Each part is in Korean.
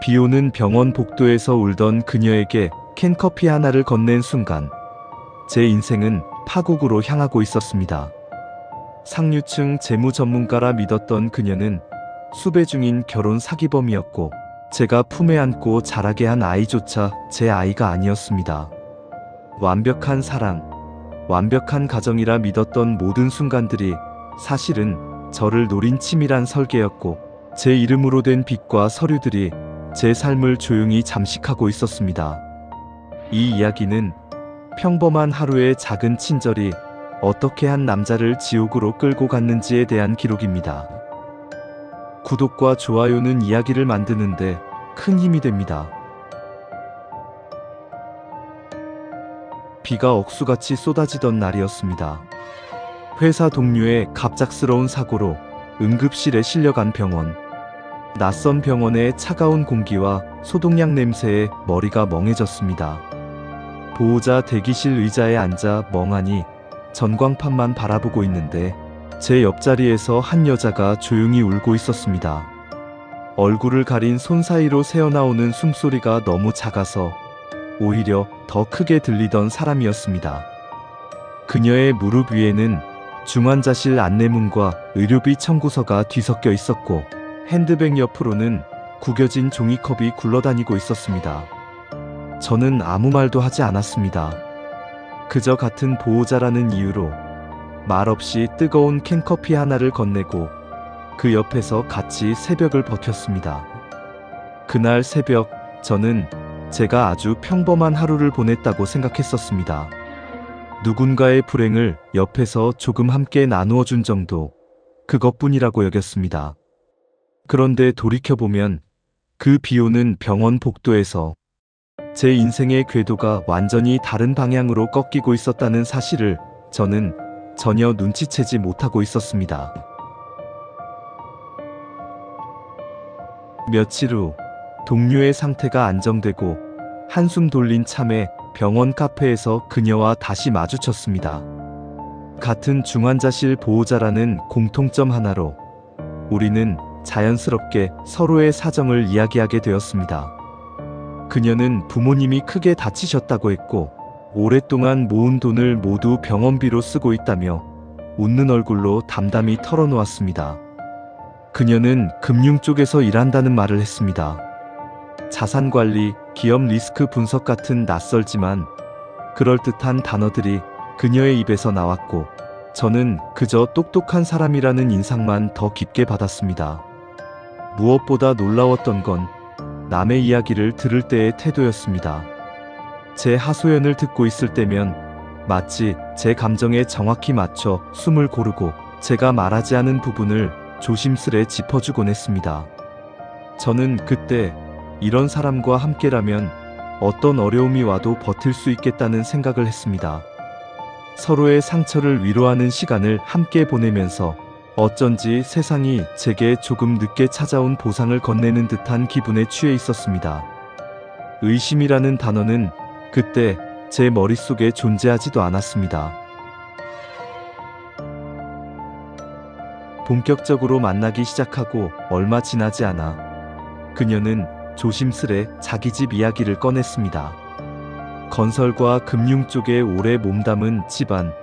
비오는 병원 복도에서 울던 그녀에게 캔커피 하나를 건넨 순간 제 인생은 파국으로 향하고 있었습니다. 상류층 재무 전문가라 믿었던 그녀는 수배 중인 결혼 사기범이었고 제가 품에 안고 자라게 한 아이조차 제 아이가 아니었습니다. 완벽한 사랑, 완벽한 가정이라 믿었던 모든 순간들이 사실은 저를 노린 치밀한 설계였고 제 이름으로 된 빚과 서류들이 제 삶을 조용히 잠식하고 있었습니다. 이 이야기는 평범한 하루의 작은 친절이 어떻게 한 남자를 지옥으로 끌고 갔는지에 대한 기록입니다. 구독과 좋아요는 이야기를 만드는데 큰 힘이 됩니다. 비가 억수같이 쏟아지던 날이었습니다. 회사 동료의 갑작스러운 사고로 응급실에 실려간 병원. 낯선 병원의 차가운 공기와 소독약 냄새에 머리가 멍해졌습니다. 보호자 대기실 의자에 앉아 멍하니 전광판만 바라보고 있는데 제 옆자리에서 한 여자가 조용히 울고 있었습니다. 얼굴을 가린 손 사이로 새어나오는 숨소리가 너무 작아서 오히려 더 크게 들리던 사람이었습니다. 그녀의 무릎 위에는 중환자실 안내문과 의료비 청구서가 뒤섞여 있었고 핸드백 옆으로는 구겨진 종이컵이 굴러다니고 있었습니다. 저는 아무 말도 하지 않았습니다. 그저 같은 보호자라는 이유로 말없이 뜨거운 캔커피 하나를 건네고 그 옆에서 같이 새벽을 버텼습니다. 그날 새벽 저는 제가 아주 평범한 하루를 보냈다고 생각했었습니다. 누군가의 불행을 옆에서 조금 함께 나누어 준 정도, 그것뿐이라고 여겼습니다. 그런데 돌이켜보면 그 비오는 병원 복도에서 제 인생의 궤도가 완전히 다른 방향으로 꺾이고 있었다는 사실을 저는 전혀 눈치채지 못하고 있었습니다. 며칠 후 동료의 상태가 안정되고 한숨 돌린 참에 병원 카페에서 그녀와 다시 마주쳤습니다. 같은 중환자실 보호자라는 공통점 하나로 우리는 자연스럽게 서로의 사정을 이야기하게 되었습니다. 그녀는 부모님이 크게 다치셨다고 했고 오랫동안 모은 돈을 모두 병원비로 쓰고 있다며 웃는 얼굴로 담담히 털어놓았습니다. 그녀는 금융 쪽에서 일한다는 말을 했습니다. 자산관리, 기업 리스크 분석 같은 낯설지만 그럴듯한 단어들이 그녀의 입에서 나왔고 저는 그저 똑똑한 사람이라는 인상만 더 깊게 받았습니다. 무엇보다 놀라웠던 건 남의 이야기를 들을 때의 태도였습니다. 제 하소연을 듣고 있을 때면 마치 제 감정에 정확히 맞춰 숨을 고르고 제가 말하지 않은 부분을 조심스레 짚어주곤 했습니다. 저는 그때 이런 사람과 함께라면 어떤 어려움이 와도 버틸 수 있겠다는 생각을 했습니다. 서로의 상처를 위로하는 시간을 함께 보내면서 어쩐지 세상이 제게 조금 늦게 찾아온 보상을 건네는 듯한 기분에 취해 있었습니다. 의심이라는 단어는 그때 제 머릿속에 존재하지도 않았습니다. 본격적으로 만나기 시작하고 얼마 지나지 않아 그녀는 조심스레 자기 집 이야기를 꺼냈습니다. 건설과 금융 쪽에 오래 몸담은 집안,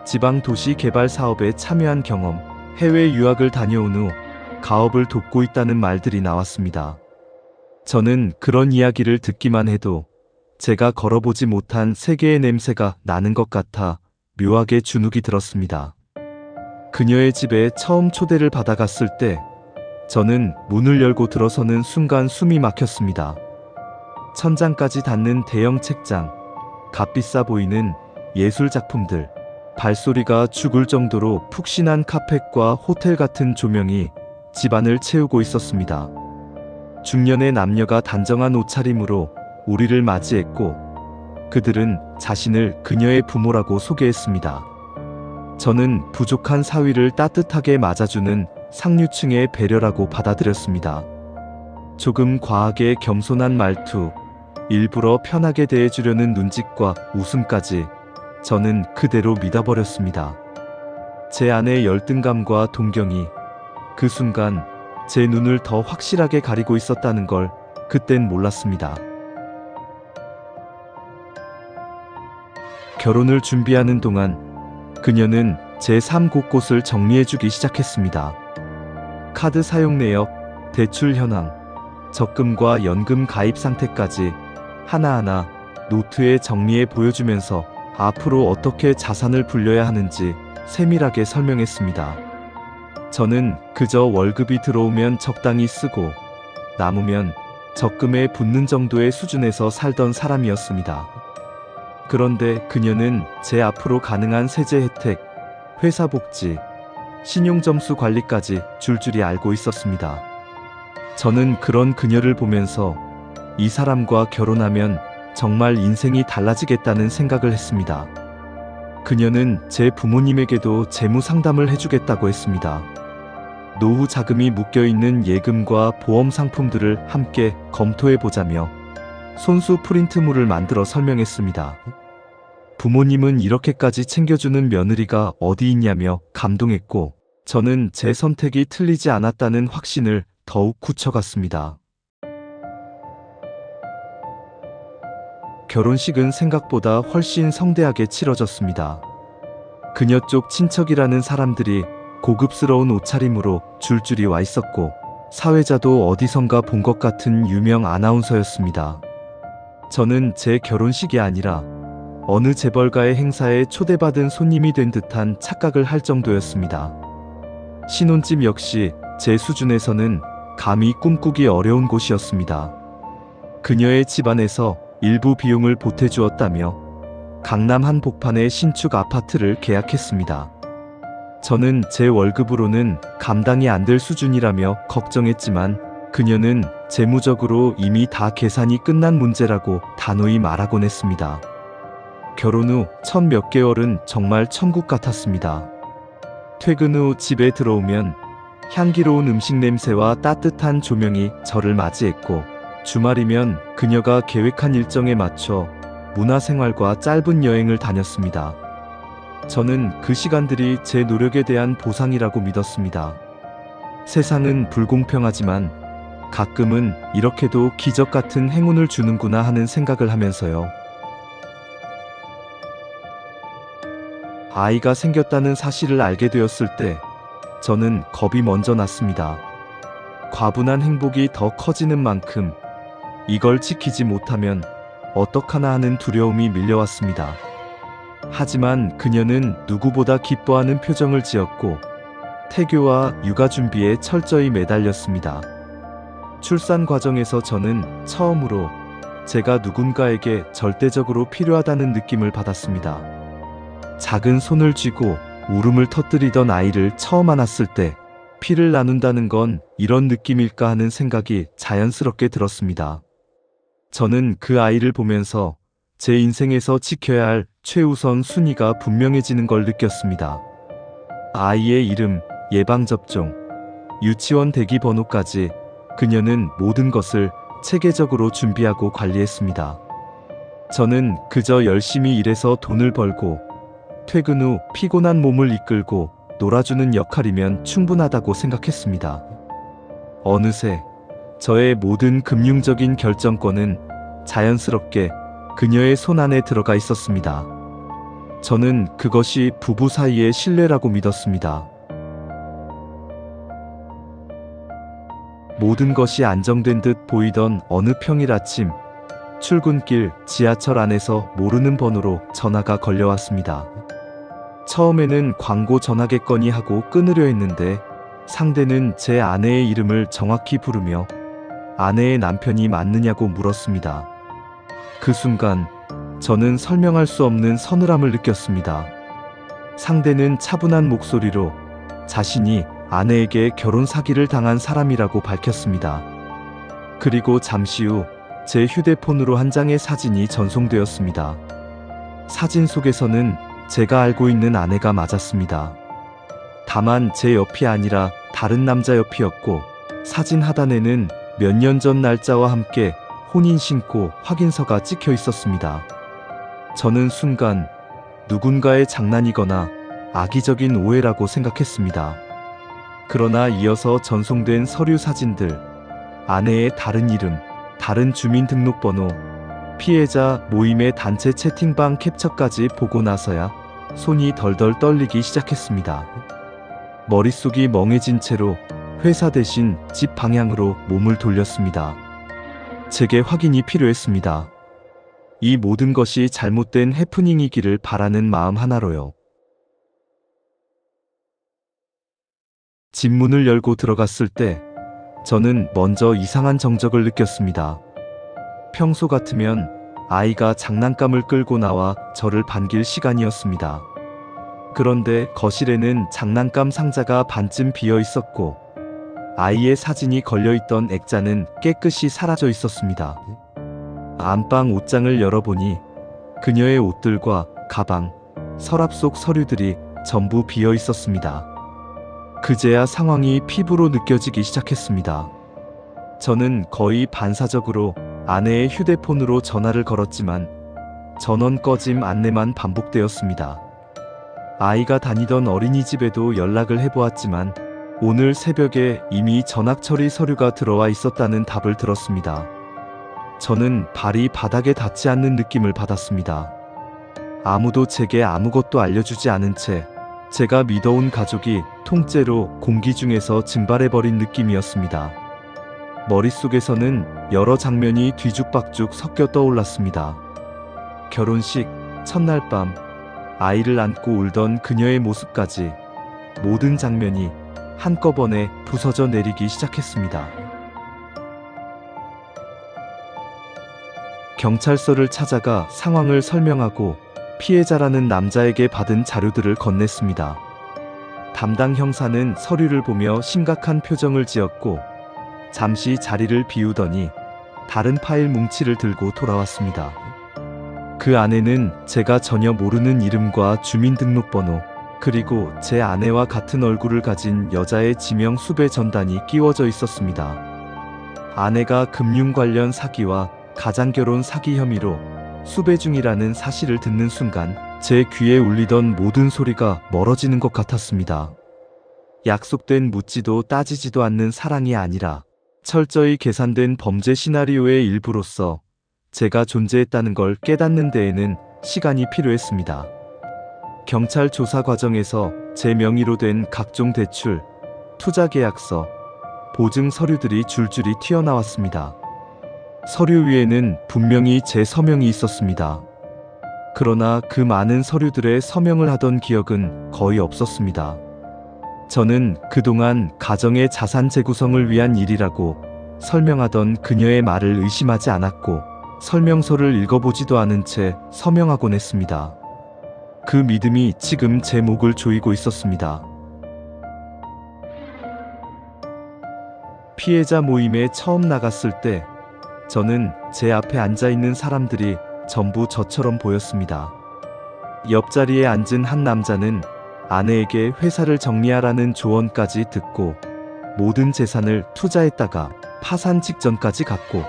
지방 도시 개발 사업에 참여한 경험, 해외 유학을 다녀온 후 가업을 돕고 있다는 말들이 나왔습니다. 저는 그런 이야기를 듣기만 해도 제가 걸어보지 못한 세계의 냄새가 나는 것 같아 묘하게 주눅이 들었습니다. 그녀의 집에 처음 초대를 받아갔을 때 저는 문을 열고 들어서는 순간 숨이 막혔습니다. 천장까지 닿는 대형 책장, 값비싸 보이는 예술 작품들, 발소리가 죽을 정도로 푹신한 카펫과 호텔 같은 조명이 집안을 채우고 있었습니다. 중년의 남녀가 단정한 옷차림으로 우리를 맞이했고 그들은 자신을 그녀의 부모라고 소개했습니다. 저는 부족한 사위를 따뜻하게 맞아주는 상류층의 배려라고 받아들였습니다. 조금 과하게 겸손한 말투, 일부러 편하게 대해주려는 눈짓과 웃음까지 저는 그대로 믿어버렸습니다. 제 안의 열등감과 동경이 그 순간 제 눈을 더 확실하게 가리고 있었다는 걸 그땐 몰랐습니다. 결혼을 준비하는 동안 그녀는 제 삶 곳곳을 정리해주기 시작했습니다. 카드 사용 내역, 대출 현황, 적금과 연금 가입 상태까지 하나하나 노트에 정리해 보여주면서 앞으로 어떻게 자산을 불려야 하는지 세밀하게 설명했습니다. 저는 그저 월급이 들어오면 적당히 쓰고 남으면 적금에 붓는 정도의 수준에서 살던 사람이었습니다. 그런데 그녀는 제 앞으로 가능한 세제 혜택, 회사 복지, 신용점수 관리까지 줄줄이 알고 있었습니다. 저는 그런 그녀를 보면서 이 사람과 결혼하면 정말 인생이 달라지겠다는 생각을 했습니다. 그녀는 제 부모님에게도 재무 상담을 해주겠다고 했습니다. 노후 자금이 묶여있는 예금과 보험 상품들을 함께 검토해보자며 손수 프린트물을 만들어 설명했습니다. 부모님은 이렇게까지 챙겨주는 며느리가 어디 있냐며 감동했고, 저는 제 선택이 틀리지 않았다는 확신을 더욱 굳혀갔습니다. 결혼식은 생각보다 훨씬 성대하게 치러졌습니다. 그녀 쪽 친척이라는 사람들이 고급스러운 옷차림으로 줄줄이 와 있었고, 사회자도 어디선가 본 것 같은 유명 아나운서였습니다. 저는 제 결혼식이 아니라 어느 재벌가의 행사에 초대받은 손님이 된 듯한 착각을 할 정도였습니다. 신혼집 역시 제 수준에서는 감히 꿈꾸기 어려운 곳이었습니다. 그녀의 집안에서 일부 비용을 보태주었다며 강남 한복판의 신축 아파트를 계약했습니다. 저는 제 월급으로는 감당이 안 될 수준이라며 걱정했지만 그녀는 재무적으로 이미 다 계산이 끝난 문제라고 단호히 말하곤 했습니다. 결혼 후 첫 몇 개월은 정말 천국 같았습니다. 퇴근 후 집에 들어오면 향기로운 음식 냄새와 따뜻한 조명이 저를 맞이했고, 주말이면 그녀가 계획한 일정에 맞춰 문화생활과 짧은 여행을 다녔습니다. 저는 그 시간들이 제 노력에 대한 보상이라고 믿었습니다. 세상은 불공평하지만 가끔은 이렇게도 기적 같은 행운을 주는구나 하는 생각을 하면서요. 아이가 생겼다는 사실을 알게 되었을 때 저는 겁이 먼저 났습니다. 과분한 행복이 더 커지는 만큼 이걸 지키지 못하면 어떡하나 하는 두려움이 밀려왔습니다. 하지만 그녀는 누구보다 기뻐하는 표정을 지었고 태교와 육아 준비에 철저히 매달렸습니다. 출산 과정에서 저는 처음으로 제가 누군가에게 절대적으로 필요하다는 느낌을 받았습니다. 작은 손을 쥐고 울음을 터뜨리던 아이를 처음 안았을 때 피를 나눈다는 건 이런 느낌일까 하는 생각이 자연스럽게 들었습니다. 저는 그 아이를 보면서 제 인생에서 지켜야 할 최우선 순위가 분명해지는 걸 느꼈습니다. 아이의 이름, 예방접종, 유치원 대기 번호까지 그녀는 모든 것을 체계적으로 준비하고 관리했습니다. 저는 그저 열심히 일해서 돈을 벌고 퇴근 후 피곤한 몸을 이끌고 놀아주는 역할이면 충분하다고 생각했습니다. 어느새 저의 모든 금융적인 결정권은 자연스럽게 그녀의 손 안에 들어가 있었습니다. 저는 그것이 부부 사이의 신뢰라고 믿었습니다. 모든 것이 안정된 듯 보이던 어느 평일 아침, 출근길 지하철 안에서 모르는 번호로 전화가 걸려왔습니다. 처음에는 광고 전화겠거니 하고 끊으려 했는데 상대는 제 아내의 이름을 정확히 부르며 아내의 남편이 맞느냐고 물었습니다. 그 순간 저는 설명할 수 없는 서늘함을 느꼈습니다. 상대는 차분한 목소리로 자신이 아내에게 결혼 사기를 당한 사람이라고 밝혔습니다. 그리고 잠시 후 제 휴대폰으로 한 장의 사진이 전송되었습니다. 사진 속에서는 제가 알고 있는 아내가 맞았습니다. 다만 제 옆이 아니라 다른 남자 옆이었고 사진 하단에는 몇 년 전 날짜와 함께 혼인신고 확인서가 찍혀 있었습니다. 저는 순간 누군가의 장난이거나 악의적인 오해라고 생각했습니다. 그러나 이어서 전송된 서류 사진들, 아내의 다른 이름, 다른 주민등록번호, 피해자 모임의 단체 채팅방 캡처까지 보고 나서야 손이 덜덜 떨리기 시작했습니다. 머릿속이 멍해진 채로 회사 대신 집 방향으로 몸을 돌렸습니다. 제게 확인이 필요했습니다. 이 모든 것이 잘못된 해프닝이기를 바라는 마음 하나로요. 집 문을 열고 들어갔을 때 저는 먼저 이상한 정적을 느꼈습니다. 평소 같으면 아이가 장난감을 끌고 나와 저를 반길 시간이었습니다. 그런데 거실에는 장난감 상자가 반쯤 비어 있었고 아이의 사진이 걸려있던 액자는 깨끗이 사라져 있었습니다. 안방 옷장을 열어보니 그녀의 옷들과 가방, 서랍 속 서류들이 전부 비어 있었습니다. 그제야 상황이 피부로 느껴지기 시작했습니다. 저는 거의 반사적으로 아내의 휴대폰으로 전화를 걸었지만 전원 꺼짐 안내만 반복되었습니다. 아이가 다니던 어린이집에도 연락을 해보았지만 오늘 새벽에 이미 전학 처리 서류가 들어와 있었다는 답을 들었습니다. 저는 발이 바닥에 닿지 않는 느낌을 받았습니다. 아무도 제게 아무것도 알려주지 않은 채 제가 믿어온 가족이 통째로 공기 중에서 증발해버린 느낌이었습니다. 머릿속에서는 여러 장면이 뒤죽박죽 섞여 떠올랐습니다. 결혼식, 첫날 밤, 아이를 안고 울던 그녀의 모습까지 모든 장면이 한꺼번에 부서져 내리기 시작했습니다. 경찰서를 찾아가 상황을 설명하고 피해자라는 남자에게 받은 자료들을 건넸습니다. 담당 형사는 서류를 보며 심각한 표정을 지었고 잠시 자리를 비우더니 다른 파일 뭉치를 들고 돌아왔습니다. 그 안에는 제가 전혀 모르는 이름과 주민등록번호, 그리고 제 아내와 같은 얼굴을 가진 여자의 지명 수배 전단이 끼워져 있었습니다. 아내가 금융 관련 사기와 가장결혼 사기 혐의로 수배 중이라는 사실을 듣는 순간 제 귀에 울리던 모든 소리가 멀어지는 것 같았습니다. 약속된 묻지도 따지지도 않는 사랑이 아니라 철저히 계산된 범죄 시나리오의 일부로서 제가 존재했다는 걸 깨닫는 데에는 시간이 필요했습니다. 경찰 조사 과정에서 제 명의로 된 각종 대출, 투자 계약서, 보증 서류들이 줄줄이 튀어나왔습니다. 서류 위에는 분명히 제 서명이 있었습니다. 그러나 그 많은 서류들에 서명을 하던 기억은 거의 없었습니다. 저는 그동안 가정의 자산 재구성을 위한 일이라고 설명하던 그녀의 말을 의심하지 않았고 설명서를 읽어보지도 않은 채 서명하곤 했습니다. 그 믿음이 지금 제 목을 조이고 있었습니다. 피해자 모임에 처음 나갔을 때 저는 제 앞에 앉아있는 사람들이 전부 저처럼 보였습니다. 옆자리에 앉은 한 남자는 아내에게 회사를 정리하라는 조언까지 듣고 모든 재산을 투자했다가 파산 직전까지 갔고,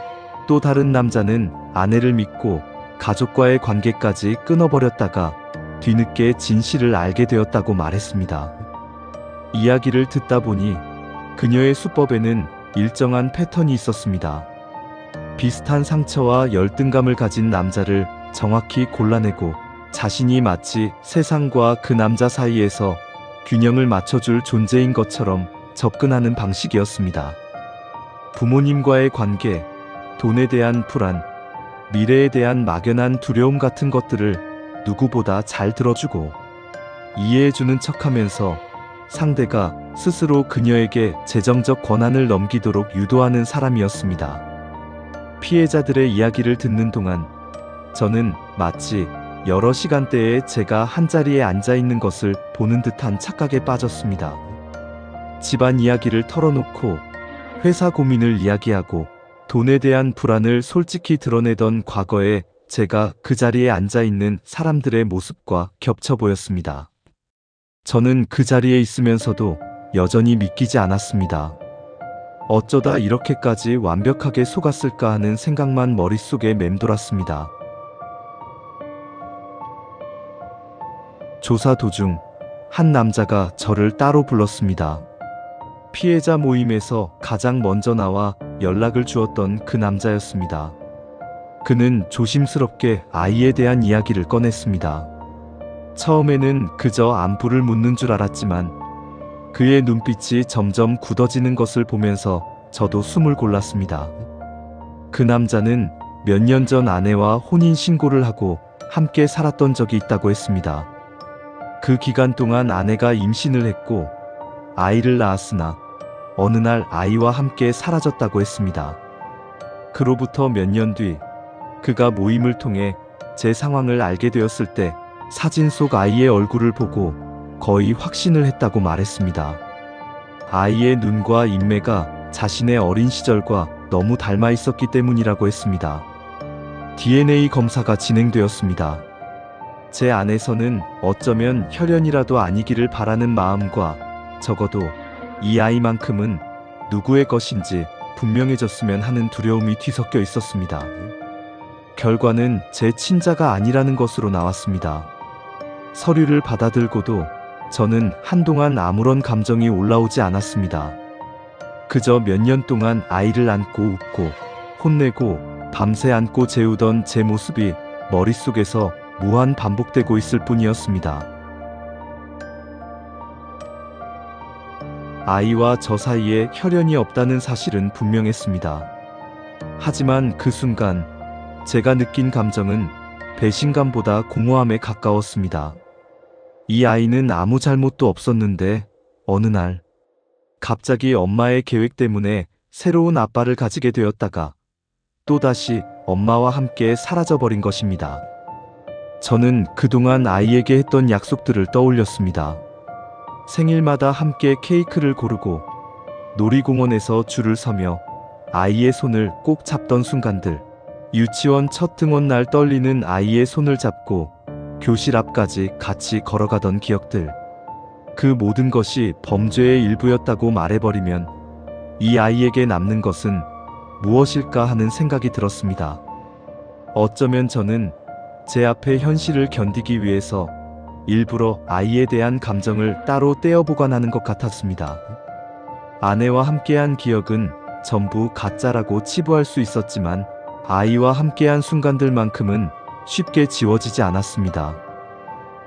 또 다른 남자는 아내를 믿고 가족과의 관계까지 끊어버렸다가 뒤늦게 진실을 알게 되었다고 말했습니다. 이야기를 듣다 보니 그녀의 수법에는 일정한 패턴이 있었습니다. 비슷한 상처와 열등감을 가진 남자를 정확히 골라내고 자신이 마치 세상과 그 남자 사이에서 균형을 맞춰줄 존재인 것처럼 접근하는 방식이었습니다. 부모님과의 관계, 돈에 대한 불안, 미래에 대한 막연한 두려움 같은 것들을 누구보다 잘 들어주고 이해해주는 척하면서 상대가 스스로 그녀에게 재정적 권한을 넘기도록 유도하는 사람이었습니다. 피해자들의 이야기를 듣는 동안 저는 마치 여러 시간대에 제가 한자리에 앉아있는 것을 보는 듯한 착각에 빠졌습니다. 집안 이야기를 털어놓고 회사 고민을 이야기하고 돈에 대한 불안을 솔직히 드러내던 과거에 제가 그 자리에 앉아있는 사람들의 모습과 겹쳐 보였습니다. 저는 그 자리에 있으면서도 여전히 믿기지 않았습니다. 어쩌다 이렇게까지 완벽하게 속았을까 하는 생각만 머릿속에 맴돌았습니다. 조사 도중 한 남자가 저를 따로 불렀습니다. 피해자 모임에서 가장 먼저 나와 연락을 주었던 그 남자였습니다. 그는 조심스럽게 아이에 대한 이야기를 꺼냈습니다. 처음에는 그저 안부를 묻는 줄 알았지만 그의 눈빛이 점점 굳어지는 것을 보면서 저도 숨을 골랐습니다. 그 남자는 몇 년 전 아내와 혼인 신고를 하고 함께 살았던 적이 있다고 했습니다. 그 기간 동안 아내가 임신을 했고 아이를 낳았으나 어느 날 아이와 함께 사라졌다고 했습니다. 그로부터 몇 년 뒤 그가 모임을 통해 제 상황을 알게 되었을 때 사진 속 아이의 얼굴을 보고 거의 확신을 했다고 말했습니다. 아이의 눈과 인매가 자신의 어린 시절과 너무 닮아 있었기 때문이라고 했습니다. DNA 검사가 진행되었습니다. 제 안에서는 어쩌면 혈연이라도 아니기를 바라는 마음과 적어도 이 아이만큼은 누구의 것인지 분명해졌으면 하는 두려움이 뒤섞여 있었습니다. 결과는 제 친자가 아니라는 것으로 나왔습니다. 서류를 받아들고도 저는 한동안 아무런 감정이 올라오지 않았습니다. 그저 몇 년 동안 아이를 안고 웃고 혼내고 밤새 안고 재우던 제 모습이 머릿속에서 무한 반복되고 있을 뿐이었습니다. 아이와 저 사이에 혈연이 없다는 사실은 분명했습니다. 하지만 그 순간 제가 느낀 감정은 배신감보다 공허함에 가까웠습니다. 이 아이는 아무 잘못도 없었는데 어느 날 갑자기 엄마의 계획 때문에 새로운 아빠를 가지게 되었다가 또다시 엄마와 함께 사라져버린 것입니다. 저는 그동안 아이에게 했던 약속들을 떠올렸습니다. 생일마다 함께 케이크를 고르고 놀이공원에서 줄을 서며 아이의 손을 꼭 잡던 순간들, 유치원 첫 등원 날 떨리는 아이의 손을 잡고 교실 앞까지 같이 걸어가던 기억들, 그 모든 것이 범죄의 일부였다고 말해버리면 이 아이에게 남는 것은 무엇일까 하는 생각이 들었습니다. 어쩌면 저는 제 앞의 현실을 견디기 위해서 일부러 아이에 대한 감정을 따로 떼어 보관하는 것 같았습니다. 아내와 함께한 기억은 전부 가짜라고 치부할 수 있었지만 아이와 함께한 순간들만큼은 쉽게 지워지지 않았습니다.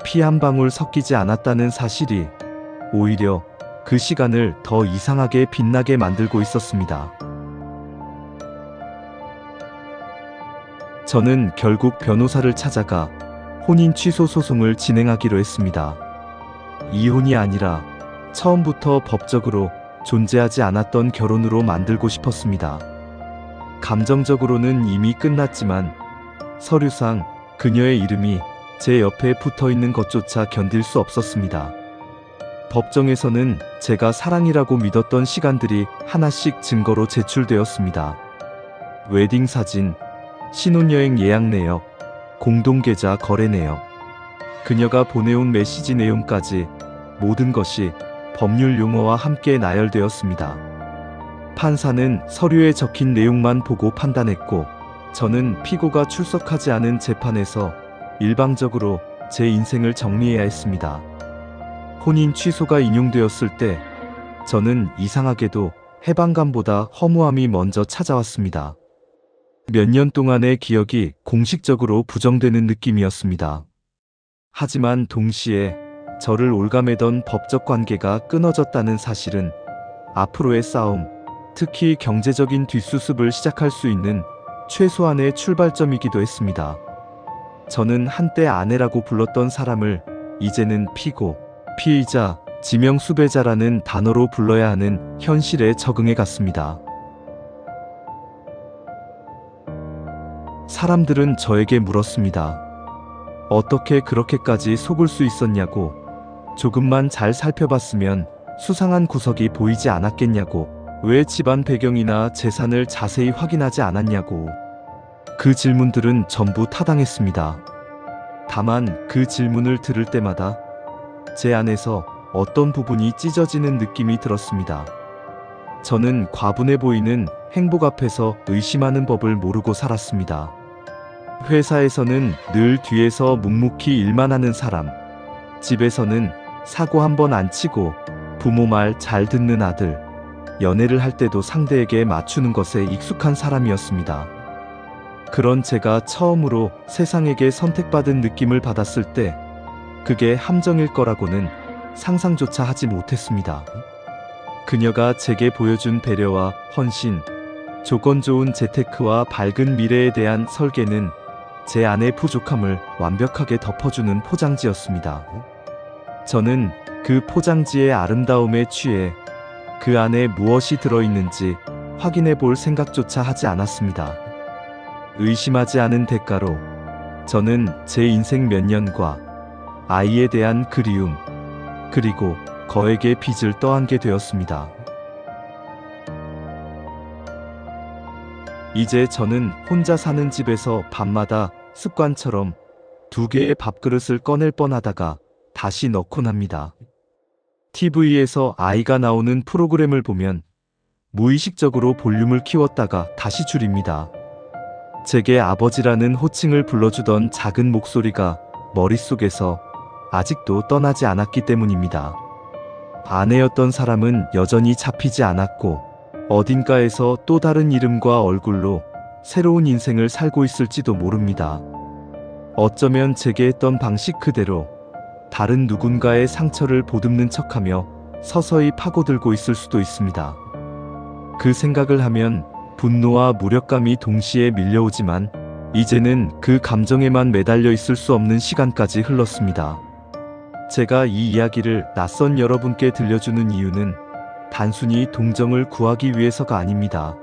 피 한 방울 섞이지 않았다는 사실이 오히려 그 시간을 더 이상하게 빛나게 만들고 있었습니다. 저는 결국 변호사를 찾아가 혼인 취소 소송을 진행하기로 했습니다. 이혼이 아니라 처음부터 법적으로 존재하지 않았던 결혼으로 만들고 싶었습니다. 감정적으로는 이미 끝났지만 서류상 그녀의 이름이 제 옆에 붙어 있는 것조차 견딜 수 없었습니다. 법정에서는 제가 사랑이라고 믿었던 시간들이 하나씩 증거로 제출되었습니다. 웨딩 사진, 신혼여행 예약 내역, 공동계좌 거래 내역, 그녀가 보내온 메시지 내용까지 모든 것이 법률 용어와 함께 나열되었습니다. 판사는 서류에 적힌 내용만 보고 판단했고 저는 피고가 출석하지 않은 재판에서 일방적으로 제 인생을 정리해야 했습니다. 혼인 취소가 인용되었을 때 저는 이상하게도 해방감보다 허무함이 먼저 찾아왔습니다. 몇 년 동안의 기억이 공식적으로 부정되는 느낌이었습니다. 하지만 동시에 저를 올가매던 법적 관계가 끊어졌다는 사실은 앞으로의 싸움, 특히 경제적인 뒷수습을 시작할 수 있는 최소한의 출발점이기도 했습니다. 저는 한때 아내라고 불렀던 사람을 이제는 피고, 피의자, 지명수배자라는 단어로 불러야 하는 현실에 적응해 갔습니다. 사람들은 저에게 물었습니다. 어떻게 그렇게까지 속을 수 있었냐고, 조금만 잘 살펴봤으면 수상한 구석이 보이지 않았겠냐고, 왜 집안 배경이나 재산을 자세히 확인하지 않았냐고. 그 질문들은 전부 타당했습니다. 다만 그 질문을 들을 때마다 제 안에서 어떤 부분이 찢어지는 느낌이 들었습니다. 저는 과분해 보이는 행복 앞에서 의심하는 법을 모르고 살았습니다. 회사에서는 늘 뒤에서 묵묵히 일만 하는 사람, 집에서는 사고 한 번 안 치고 부모 말 잘 듣는 아들, 연애를 할 때도 상대에게 맞추는 것에 익숙한 사람이었습니다. 그런 제가 처음으로 세상에게 선택받은 느낌을 받았을 때 그게 함정일 거라고는 상상조차 하지 못했습니다. 그녀가 제게 보여준 배려와 헌신, 조건 좋은 재테크와 밝은 미래에 대한 설계는 제 안의 부족함을 완벽하게 덮어주는 포장지였습니다. 저는 그 포장지의 아름다움에 취해 그 안에 무엇이 들어있는지 확인해 볼 생각조차 하지 않았습니다. 의심하지 않은 대가로 저는 제 인생 몇 년과 아이에 대한 그리움, 그리고 거액의 빚을 떠안게 되었습니다. 이제 저는 혼자 사는 집에서 밤마다 습관처럼 2개의 밥그릇을 꺼낼 뻔하다가 다시 넣곤 합니다. TV에서 아이가 나오는 프로그램을 보면 무의식적으로 볼륨을 키웠다가 다시 줄입니다. 제게 아버지라는 호칭을 불러주던 작은 목소리가 머릿속에서 아직도 떠나지 않았기 때문입니다. 아내였던 사람은 여전히 잡히지 않았고 어딘가에서 또 다른 이름과 얼굴로 새로운 인생을 살고 있을지도 모릅니다. 어쩌면 제게 했던 방식 그대로 다른 누군가의 상처를 보듬는 척하며 서서히 파고들고 있을 수도 있습니다. 그 생각을 하면 분노와 무력감이 동시에 밀려오지만 이제는 그 감정에만 매달려 있을 수 없는 시간까지 흘렀습니다. 제가 이 이야기를 낯선 여러분께 들려주는 이유는 단순히 동정을 구하기 위해서가 아닙니다.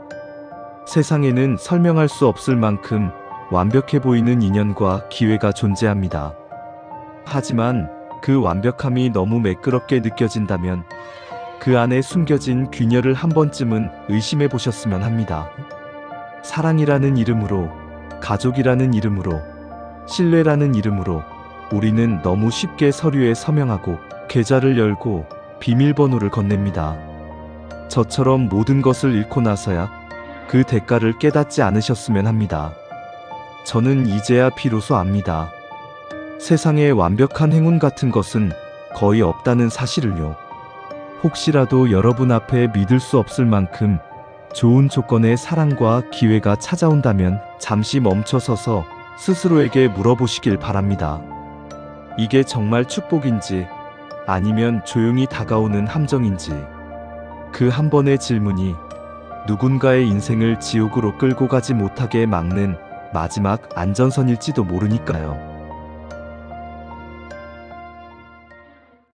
세상에는 설명할 수 없을 만큼 완벽해 보이는 인연과 기회가 존재합니다. 하지만 그 완벽함이 너무 매끄럽게 느껴진다면 그 안에 숨겨진 균열을 한 번쯤은 의심해 보셨으면 합니다. 사랑이라는 이름으로, 가족이라는 이름으로, 신뢰라는 이름으로 우리는 너무 쉽게 서류에 서명하고 계좌를 열고 비밀번호를 건넵니다. 저처럼 모든 것을 잃고 나서야 그 대가를 깨닫지 않으셨으면 합니다. 저는 이제야 비로소 압니다. 세상에 완벽한 행운 같은 것은 거의 없다는 사실을요. 혹시라도 여러분 앞에 믿을 수 없을 만큼 좋은 조건의 사랑과 기회가 찾아온다면 잠시 멈춰서서 스스로에게 물어보시길 바랍니다. 이게 정말 축복인지 아니면 조용히 다가오는 함정인지, 그 한 번의 질문이 누군가의 인생을 지옥으로 끌고 가지 못하게 막는 마지막 안전선일지도 모르니까요.